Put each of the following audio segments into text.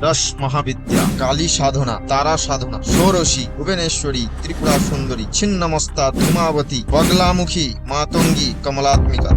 দশ মহাবিদ্যা, কালী সাধনা, তারা সাধনা, ষোড়শী, ভুবনেশ্বরী, ত্রিপুরা সুন্দরী, ছিন্নমস্তা, ধূমাবতী, বগলামুখী, মাতঙ্গী, কমলাত্মিকা।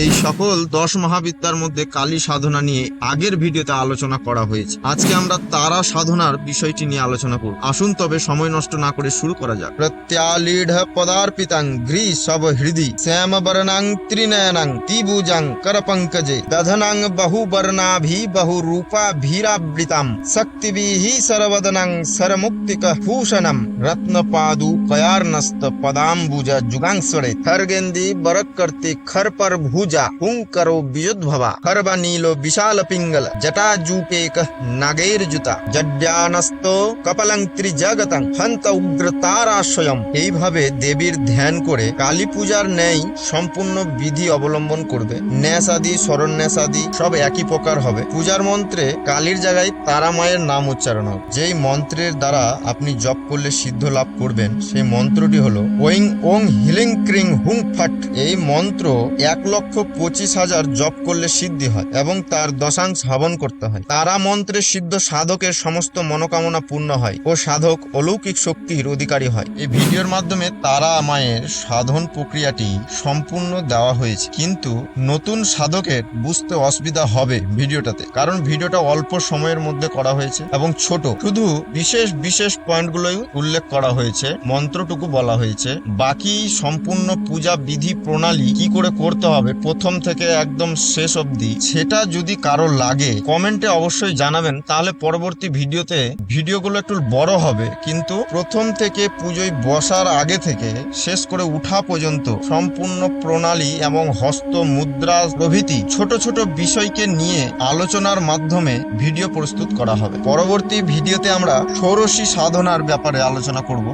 এই সকল 10 মহাবিদ্যার মধ্যে কালী সাধনা নিয়ে আগের ভিডিওতে আলোচনা করা হয়েছে। আজকে আমরা তারা সাধনার বিষয়টি নিয়ে আলোচনা করব। আসুন তবে সময় নষ্ট না করে শুরু করা যাক। প্রত্যালীঢ় পদার্পিতাং গ্রীসব হৃদি শ্যাম বর্ণাং ত্রিনয়নাং তিভুজাং করপঙ্কজে দধনাং বহুবর্ণাভি বহুরূপাভিরাবৃতাম শক্তিভিঃ সর্বদনাং सरमुक्तिक भूषणम रत्नपादु कयार्नस्त पदाम्बुज जुगांसरे खरगेंदी बरकर्ति खर पर भुजा हुंकरो वियुद्भवा खरबा नीलो विशाल पिंगल जटाजूपेक नागैर्जुता जड्यानस्तो कपलं त्रिजगतं हंत उग्र ताराश्वयम। এইভাবে দেবীর ধ্যান করে কালী পূজার ন্যায় সম্পূর্ণ বিধি অবলম্বন করবে। ন্যাস আদি স্মরণন্যাস আদি সব একই প্রকার হবে। পূজার মন্ত্রে কালীর জায়গায় তারা মায়ের নাম উচ্চারণ হবে। যেই মন্ত্রের দ্বারা আপনি জপ করলে সিদ্ধ লাভ করবেন সেই মন্ত্রটি হলো ওং ওং হিলিং ক্রিং হুং ফট। এই মন্ত্র 1,25,000 জপ করলে সিদ্ধি হয় এবং তার দশাংশ হবন করতে হয়। তারা মন্ত্রে সিদ্ধ সাধকের সমস্ত মনোকামনা পূর্ণ হয় ও সাধক অলৌকিক শক্তির অধিকারী হয়। এই ভিডিওর মাধ্যমে তারা মায়ের সাধন প্রক্রিয়াটি সম্পূর্ণ দেওয়া হয়েছে, কিন্তু নতুন সাধকের বুঝতে অসুবিধা হবে ভিডিওটাতে, কারণ ভিডিওটা অল্প সময়ের মধ্যে করা হয়েছে এবং ছোট, শুধু বিশেষ বিশেষ পয়েন্টগুলোই উল্লেখ করা হয়েছে, মন্ত্রটুকু বলা হয়েছে। বাকি সম্পূর্ণ পূজা বিধি প্রণালী কি করে করতে হবে প্রথম থেকে একদম শেষ অবধি, সেটা যদি কারো লাগে কমেন্টে অবশ্যই জানাবেন, তাহলে পরবর্তী ভিডিওতে ভিডিওগুলো একটু বড় হবে, কিন্তু প্রথম থেকে পুজোয় বসার আগে থেকে শেষ করে উঠা পর্যন্ত সম্পূর্ণ প্রণালী এবং হস্ত মুদ্রা প্রভৃতি ছোট ছোট বিষয়কে নিয়ে আলোচনার মাধ্যমে ভিডিও প্রস্তুত করা হবে। পরবর্তী ভিডিওতে আমরা ষোড়শী সাধনার ব্যাপারে আলোচনা করব।